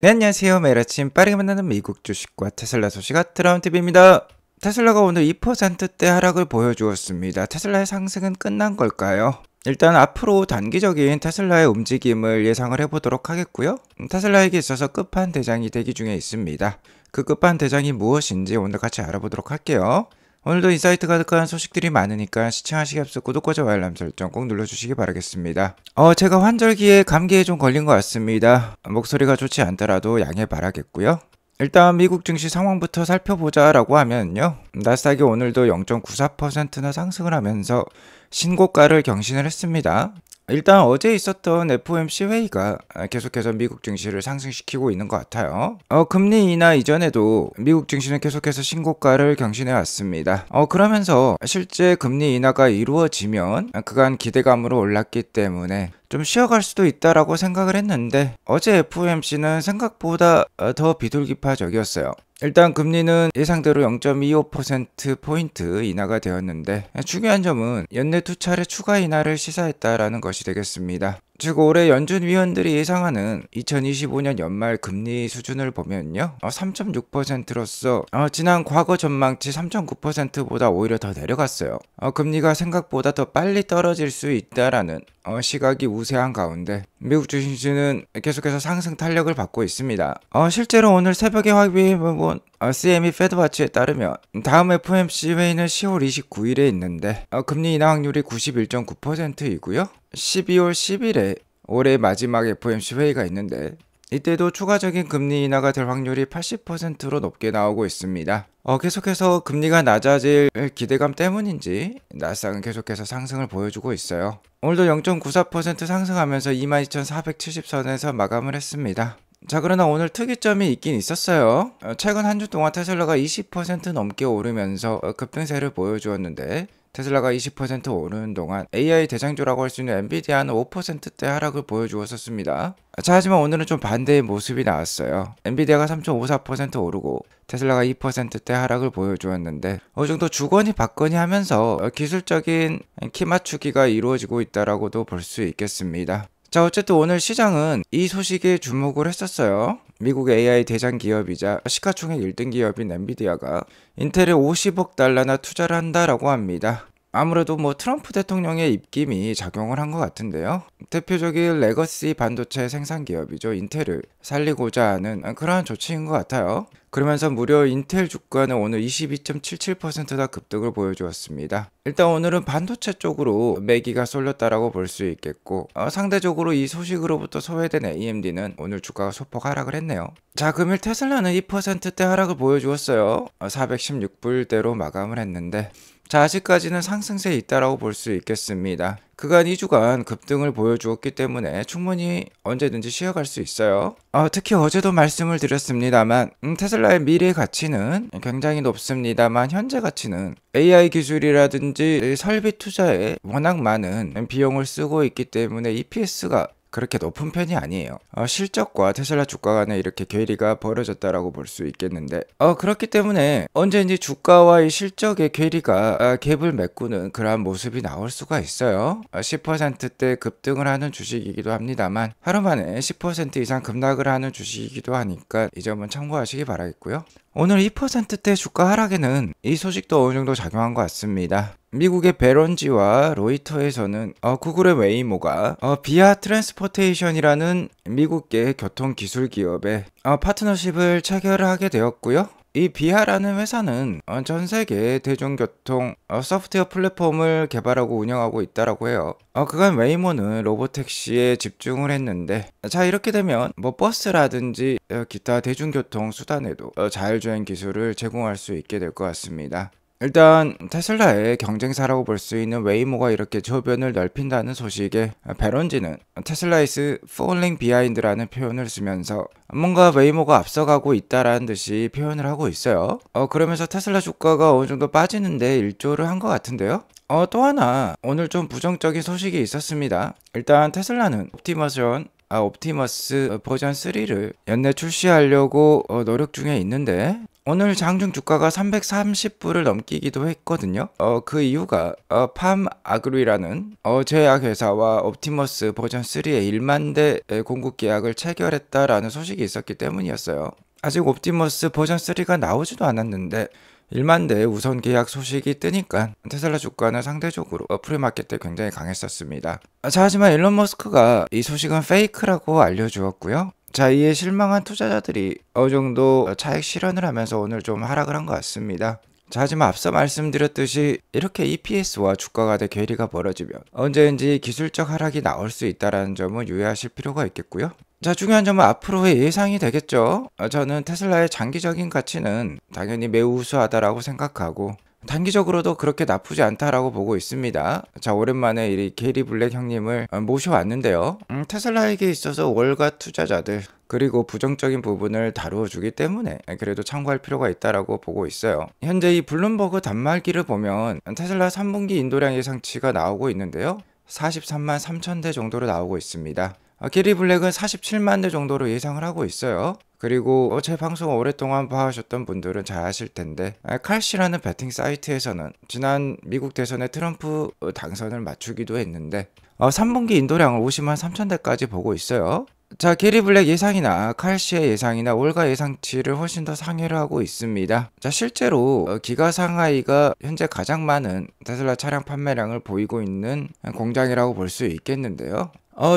네, 안녕하세요. 매일 아침 빠르게 만나는 미국 주식과 테슬라 소식 트라운 TV입니다. 테슬라가 오늘 2%대 하락을 보여주었습니다. 테슬라의 상승은 끝난 걸까요? 일단 앞으로 단기적인 테슬라의 움직임을 예상을 해보도록 하겠고요. 테슬라에게 있어서 끝판대장이 대기 중에 있습니다. 그 끝판대장이 무엇인지 오늘 같이 알아보도록 할게요. 오늘도 인사이트 가득한 소식들이 많으니까 시청하시기 앞서 구독과 좋아요 알람 설정 꼭 눌러주시기 바라겠습니다. 제가 환절기에 감기에 좀 걸린 것 같습니다. 목소리가 좋지 않더라도 양해 바라겠고요. 일단 미국 증시 상황부터 살펴보자 라고 하면요, 나스닥이 오늘도 0.94%나 상승을 하면서 신고가를 경신을 했습니다. 일단 어제 있었던 FOMC 회의가 계속해서 미국 증시를 상승시키고 있는 것 같아요. 금리 인하 이전에도 미국 증시는 계속해서 신고가를 경신해 왔습니다. 그러면서 실제 금리 인하가 이루어지면 그간 기대감으로 올랐기 때문에 좀 쉬어갈 수도 있다라고 생각을 했는데, 어제 FOMC는 생각보다 더 비둘기파적이었어요. 일단 금리는 예상대로 0.25%포인트 인하가 되었는데, 중요한 점은 연내 2차례 추가 인하를 시사했다라는 것이 되겠습니다. 즉 올해 연준 위원들이 예상하는 2025년 연말 금리 수준을 보면요, 3.6%로서 지난 과거 전망치 3.9%보다 오히려 더 내려갔어요. 금리가 생각보다 더 빨리 떨어질 수 있다라는 시각이 우세한 가운데 미국 주식시는 계속해서 상승 탄력을 받고 있습니다. 실제로 오늘 새벽에 확인해본 CME 페드와치에 따르면 다음 FOMC 회의는 10월 29일에 있는데 금리 인하 확률이 91.9%이고요. 12월 10일에 올해 마지막 FOMC 회의가 있는데 이때도 추가적인 금리 인하가 될 확률이 80%로 높게 나오고 있습니다. 계속해서 금리가 낮아질 기대감 때문인지 나스닥은 계속해서 상승을 보여주고 있어요. 오늘도 0.94% 상승하면서 22,470선에서 마감을 했습니다. 자, 그러나 오늘 특이점이 있긴 있었어요. 최근 한 주 동안 테슬라가 20% 넘게 오르면서 급등세를 보여주었는데, 테슬라가 20% 오르는 동안 AI 대장주라고 할 수 있는 엔비디아는 5%대 하락을 보여주었었습니다. 자, 하지만 오늘은 좀 반대의 모습이 나왔어요. 엔비디아가 3.54% 오르고 테슬라가 2%대 하락을 보여주었는데, 어느 정도 주거니 받거니 하면서 기술적인 키 맞추기가 이루어지고 있다라고도 볼 수 있겠습니다. 자, 어쨌든 오늘 시장은 이 소식에 주목을 했었어요. 미국 AI 대장 기업이자 시가총액 1등 기업인 엔비디아가 인텔에 50억 달러나 투자를 한다라고 합니다. 아무래도 트럼프 대통령의 입김이 작용을 한 것 같은데요. 대표적인 레거시 반도체 생산 기업이죠. 인텔을 살리고자 하는 그러한 조치인 것 같아요. 그러면서 무려 인텔 주가는 오늘 22.77%나 급등을 보여주었습니다. 일단 오늘은 반도체 쪽으로 매기가 쏠렸다라고 볼 수 있겠고, 상대적으로 이 소식으로부터 소외된 AMD는 오늘 주가가 소폭 하락을 했네요. 자, 금일 테슬라는 2%대 하락을 보여주었어요. 416불대로 마감을 했는데, 자, 아직까지는 상승세에 있다라고 볼 수 있겠습니다. 그간 2주간 급등을 보여주었기 때문에 충분히 언제든지 쉬어갈 수 있어요. 특히 어제도 말씀을 드렸습니다만 테슬라의 미래 가치는 굉장히 높습니다만 현재 가치는 AI 기술이라든지 설비 투자에 워낙 많은 비용을 쓰고 있기 때문에 EPS가 그렇게 높은 편이 아니에요. 실적과 테슬라 주가 간에 이렇게 괴리가 벌어졌다라고 볼 수 있겠는데, 그렇기 때문에 언제인지 주가와 이 실적의 괴리가 갭을 메꾸는 그러한 모습이 나올 수가 있어요. 10%대 급등을 하는 주식이기도 합니다만 하루 만에 10% 이상 급락을 하는 주식이기도 하니까 이 점은 참고하시기 바라겠고요. 오늘 2%대 주가 하락에는 이 소식도 어느 정도 작용한 것 같습니다. 미국의 베런지와 로이터에서는 구글의 웨이모가 비아 트랜스포테이션이라는 미국계 교통기술 기업에 파트너십을 체결을 하게 되었고요. 이 비아라는 회사는 전 세계 대중교통 소프트웨어 플랫폼을 개발하고 운영하고 있다라고 해요. 그간 웨이모는 로보택시에 집중을 했는데, 자, 이렇게 되면 버스라든지 기타 대중교통 수단에도 자율주행 기술을 제공할 수 있게 될 것 같습니다. 일단 테슬라의 경쟁사라고 볼 수 있는 웨이모가 이렇게 저변을 넓힌다는 소식에 베런지는 테슬라 is falling behind라는 표현을 쓰면서 뭔가 웨이모가 앞서가고 있다라는 듯이 표현을 하고 있어요. 그러면서 테슬라 주가가 어느 정도 빠지는데 일조를 한 것 같은데요. 또 하나 오늘 좀 부정적인 소식이 있었습니다. 일단 테슬라는 옵티머션 옵티머스 버전 3를 연내 출시하려고 노력 중에 있는데 오늘 장중 주가가 330불을 넘기기도 했거든요. 그 이유가 팜 아그리라는 제약회사와 옵티머스 버전 3의 1만 대 공급 계약을 체결했다라는 소식이 있었기 때문이었어요. 아직 옵티머스 버전 3가 나오지도 않았는데 1만 대 우선 계약 소식이 뜨니까 테슬라 주가는 상대적으로 프리마켓 때 굉장히 강했었습니다. 자, 하지만 일론 머스크가 이 소식은 페이크라고 알려주었고요. 자, 이에 실망한 투자자들이 어느 정도 차익 실현을 하면서 오늘 좀 하락을 한 것 같습니다. 자, 하지만 앞서 말씀드렸듯이 이렇게 EPS와 주가 간의 괴리가 벌어지면 언제든지 기술적 하락이 나올 수 있다는 점은 유의하실 필요가 있겠고요. 자, 중요한 점은 앞으로의 예상이 되겠죠. 저는 테슬라의 장기적인 가치는 당연히 매우 우수하다라고 생각하고 단기적으로도 그렇게 나쁘지 않다라고 보고 있습니다. 자, 오랜만에 이 게리 블랙 형님을 모셔왔는데요. 테슬라에게 있어서 월가 투자자들 그리고 부정적인 부분을 다루어 주기 때문에 그래도 참고할 필요가 있다라고 보고 있어요. 현재 이 블룸버그 단말기를 보면 테슬라 3분기 인도량 예상치가 나오고 있는데요. 43만 3천 대 정도로 나오고 있습니다. 게리 블랙은 47만 대 정도로 예상을 하고 있어요. 그리고 제 방송을 오랫동안 봐오셨던 분들은 잘 아실 텐데 칼시라는 배팅 사이트에서는 지난 미국 대선의 트럼프 당선을 맞추기도 했는데 3분기 인도량을 50만 3천 대까지 보고 있어요. 자, 게리 블랙 예상이나 칼시의 예상이나 월가 예상치를 훨씬 더 상회를 하고 있습니다. 자, 실제로 기가 상하이가 현재 가장 많은 테슬라 차량 판매량을 보이고 있는 공장이라고 볼 수 있겠는데요.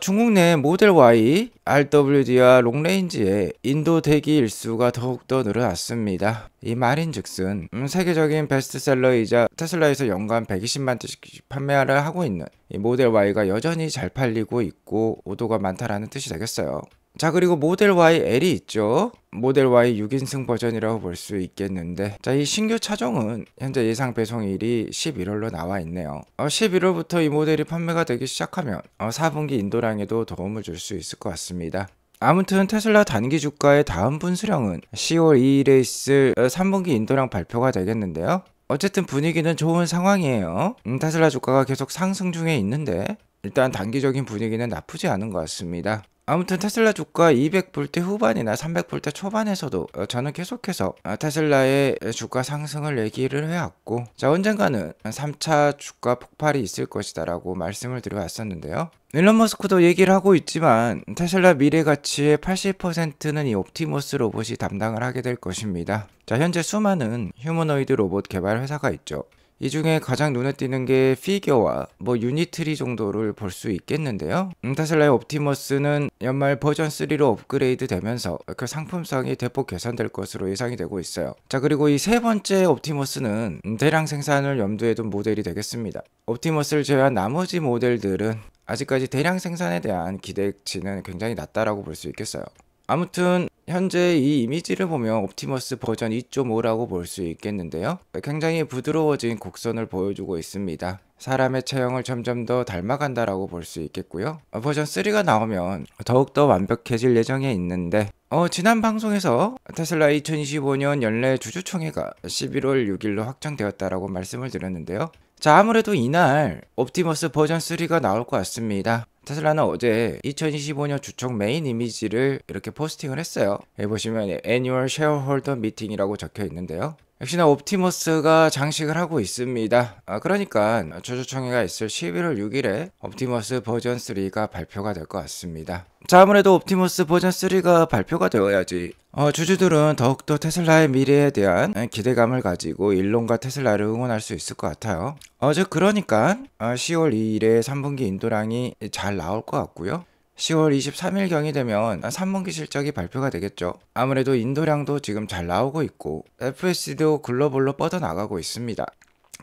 중국 내 모델 Y, RWD와 롱레인지의 인도 대기 일수가 더욱더 늘어났습니다. 이 말인즉슨 세계적인 베스트셀러이자 테슬라에서 연간 120만 대씩 판매를 하고 있는 이 모델 Y가 여전히 잘 팔리고 있고 오도가 많다라는 뜻이 되겠어요. 자, 그리고 모델 Y L이 있죠. 모델 Y 6인승 버전이라고 볼 수 있겠는데, 자, 이 신규 차종은 현재 예상 배송일이 11월로 나와 있네요. 11월부터 이 모델이 판매가 되기 시작하면 4분기 인도량에도 도움을 줄 수 있을 것 같습니다. 아무튼 테슬라 단기 주가의 다음 분수령은 10월 2일에 있을 3분기 인도량 발표가 되겠는데요. 어쨌든 분위기는 좋은 상황이에요. 테슬라 주가가 계속 상승 중에 있는데 일단 단기적인 분위기는 나쁘지 않은 것 같습니다. 아무튼 테슬라 주가 200불대 후반이나 300불대 초반에서도 저는 계속해서 테슬라의 주가 상승을 얘기를 해왔고, 자, 언젠가는 3차 주가 폭발이 있을 것이다 라고 말씀을 드려왔었는데요. 일론 머스크도 얘기를 하고 있지만 테슬라 미래 가치의 80%는 이 옵티머스 로봇이 담당을 하게 될 것입니다. 자, 현재 수많은 휴머노이드 로봇 개발 회사가 있죠. 이 중에 가장 눈에 띄는 게 피겨와 유니트리 정도를 볼 수 있겠는데요. 테슬라의 옵티머스는 연말 버전 3로 업그레이드 되면서 그 상품성이 대폭 개선될 것으로 예상이 되고 있어요. 자, 그리고 이 세 번째 옵티머스는 대량 생산을 염두에 둔 모델이 되겠습니다. 옵티머스를 제외한 나머지 모델들은 아직까지 대량 생산에 대한 기대치는 굉장히 낮다라고 볼 수 있겠어요. 아무튼 현재 이 이미지를 보면 옵티머스 버전 2.5라고 볼 수 있겠는데요. 굉장히 부드러워진 곡선을 보여주고 있습니다. 사람의 체형을 점점 더 닮아간다라고 볼 수 있겠고요. 버전 3가 나오면 더욱더 완벽해질 예정에 있는데 지난 방송에서 테슬라 2025년 연례 주주총회가 11월 6일로 확정되었다라고 말씀을 드렸는데요. 자, 아무래도 이날 옵티머스 버전 3가 나올 것 같습니다. 테슬라는 어제 2025년 주총 메인 이미지를 이렇게 포스팅을 했어요. 여기 보시면 Annual Shareholder Meeting이라고 적혀 있는데요. 역시나 옵티머스가 장식을 하고 있습니다. 그러니까 주주총회가 있을 11월 6일에 옵티머스 버전 3가 발표가 될 것 같습니다. 자, 아무래도 옵티머스 버전 3가 발표가 되어야지 주주들은 더욱더 테슬라의 미래에 대한 기대감을 가지고 일론과 테슬라를 응원할 수 있을 것 같아요. 즉 그러니까 10월 2일에 3분기 인도량이 잘 나올 것 같고요. 10월 23일경이 되면 3분기 실적이 발표가 되겠죠. 아무래도 인도량도 지금 잘 나오고 있고 FSD도 글로벌로 뻗어나가고 있습니다.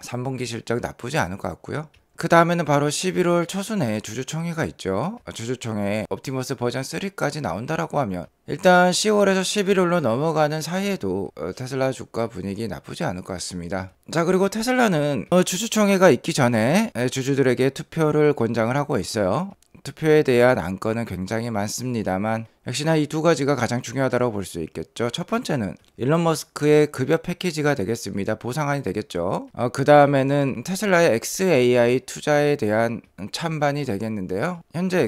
3분기 실적 나쁘지 않을 것 같고요. 그 다음에는 바로 11월 초순에 주주총회가 있죠. 주주총회에 옵티머스 버전 3까지 나온다라고 하면 일단 10월에서 11월로 넘어가는 사이에도 테슬라 주가 분위기 나쁘지 않을 것 같습니다. 자, 그리고 테슬라는 주주총회가 있기 전에 주주들에게 투표를 권장을 하고 있어요. 투표에 대한 안건은 굉장히 많습니다만 역시나 이 두 가지가 가장 중요하다고 볼 수 있겠죠. 첫 번째는 일론 머스크의 급여 패키지가 되겠습니다. 보상안이 되겠죠. 그 다음에는 테슬라의 XAI 투자에 대한 찬반이 되겠는데요. 현재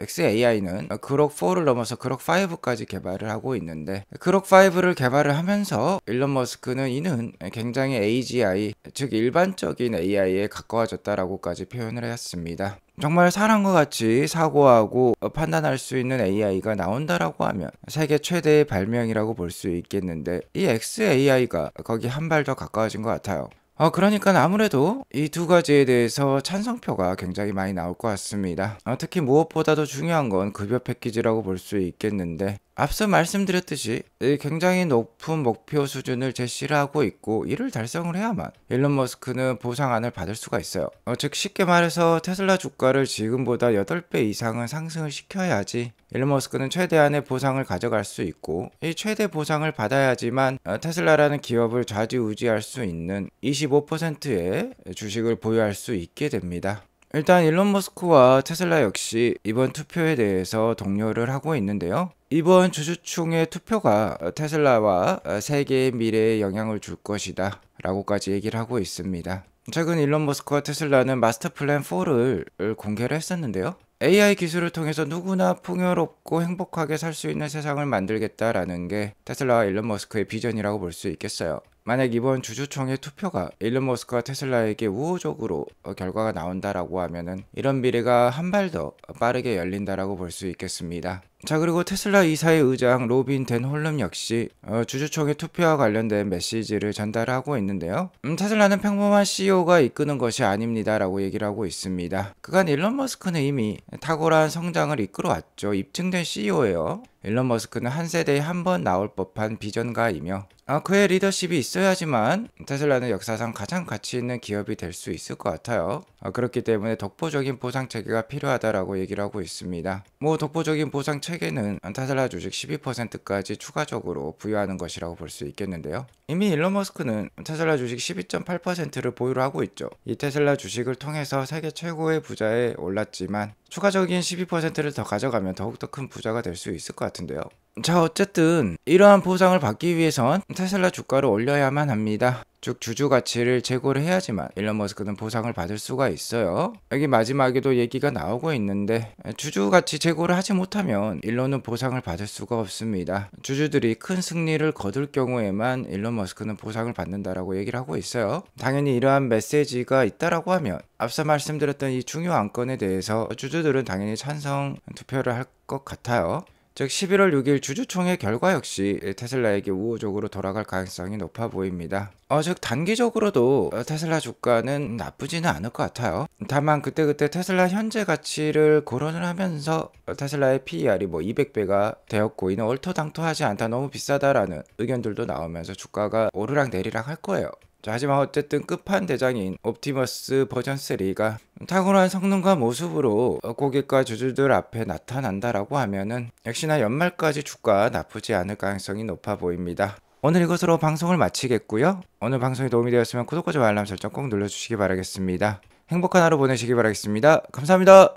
xAI는 그록 4를 넘어서 그록 5까지 개발을 하고 있는데, 그록 5를 개발을 하면서 일론 머스크는 이는 굉장히 AGI, 즉 일반적인 AI에 가까워졌다라고까지 표현을 했습니다. 정말 사람과 같이 사고하고 판단할 수 있는 AI가 나온다라고 하면 세계 최대의 발명이라고 볼 수 있겠는데, 이 xAI가 거기 한 발 더 가까워진 것 같아요. 그러니까 아무래도 이 두 가지에 대해서 찬성표가 굉장히 많이 나올 것 같습니다. 특히 무엇보다도 중요한 건 급여 패키지라고 볼 수 있겠는데, 앞서 말씀드렸듯이 굉장히 높은 목표 수준을 제시를 하고 있고, 이를 달성을 해야만 일론 머스크는 보상안을 받을 수가 있어요. 즉 쉽게 말해서 테슬라 주가를 지금보다 8배 이상은 상승을 시켜야지 일론 머스크는 최대한의 보상을 가져갈 수 있고, 이 최대 보상을 받아야지만 테슬라라는 기업을 좌지우지할 수 있는 25%의 주식을 보유할 수 있게 됩니다. 일단 일론 머스크와 테슬라 역시 이번 투표에 대해서 동료를 하고 있는데요. 이번 주주총회 투표가 테슬라와 세계의 미래에 영향을 줄 것이다 라고까지 얘기를 하고 있습니다. 최근 일론 머스크와 테슬라는 마스터 플랜 4를 공개를 했었는데요. AI 기술을 통해서 누구나 풍요롭고 행복하게 살 수 있는 세상을 만들겠다라는 게 테슬라와 일론 머스크의 비전이라고 볼 수 있겠어요. 만약 이번 주주총회 투표가 일론 머스크와 테슬라에게 우호적으로 결과가 나온다라고 하면은 이런 미래가 한 발 더 빠르게 열린다라고 볼 수 있겠습니다. 자, 그리고 테슬라 이사의 의장 로빈 댄 홀름 역시 주주총회 투표와 관련된 메시지를 전달하고 있는데요. 테슬라는 평범한 CEO가 이끄는 것이 아닙니다 라고 얘기를 하고 있습니다. 그간 일론 머스크는 이미 탁월한 성장을 이끌어왔죠. 입증된 CEO예요. 일론 머스크는 한 세대에 한 번 나올 법한 비전가이며, 그의 리더십이 있어야지만 테슬라는 역사상 가장 가치 있는 기업이 될 수 있을 것 같아요. 그렇기 때문에 독보적인 보상 체계가 필요하다라고 얘기를 하고 있습니다. 독보적인 보상 체계는 테슬라 주식 12%까지 추가적으로 부여하는 것이라고 볼 수 있겠는데요. 이미 일론 머스크는 테슬라 주식 12.8%를 보유를 하고 있죠. 이 테슬라 주식을 통해서 세계 최고의 부자에 올랐지만 추가적인 12%를 더 가져가면 더욱더 큰 부자가 될 수 있을 것 같은데요. 자, 어쨌든 이러한 보상을 받기 위해선 테슬라 주가를 올려야만 합니다. 즉 주주 가치를 제고를 해야지만 일론 머스크는 보상을 받을 수가 있어요. 여기 마지막에도 얘기가 나오고 있는데, 주주 가치 제고를 하지 못하면 일론은 보상을 받을 수가 없습니다. 주주들이 큰 승리를 거둘 경우에만 일론 머스크는 보상을 받는다라고 얘기를 하고 있어요. 당연히 이러한 메시지가 있다라고 하면 앞서 말씀드렸던 이 중요 안건에 대해서 주주들은 당연히 찬성 투표를 할 것 같아요. 즉 11월 6일 주주총회 결과 역시 테슬라에게 우호적으로 돌아갈 가능성이 높아 보입니다. 즉 단기적으로도 테슬라 주가는 나쁘지는 않을 것 같아요. 다만 그때그때 테슬라 현재 가치를 고려를 하면서 테슬라의 PER이 200배가 되었고 이는 얼토당토하지 않다, 너무 비싸다라는 의견들도 나오면서 주가가 오르락 내리락 할 거예요. 하지만 어쨌든 끝판대장인 옵티머스 버전 3가 탁월한 성능과 모습으로 고객과 주주들 앞에 나타난다라고 하면은 역시나 연말까지 주가 나쁘지 않을 가능성이 높아 보입니다. 오늘 이것으로 방송을 마치겠고요. 오늘 방송이 도움이 되었으면 구독과 좋아요 알람 설정 꼭 눌러주시기 바라겠습니다. 행복한 하루 보내시기 바라겠습니다. 감사합니다.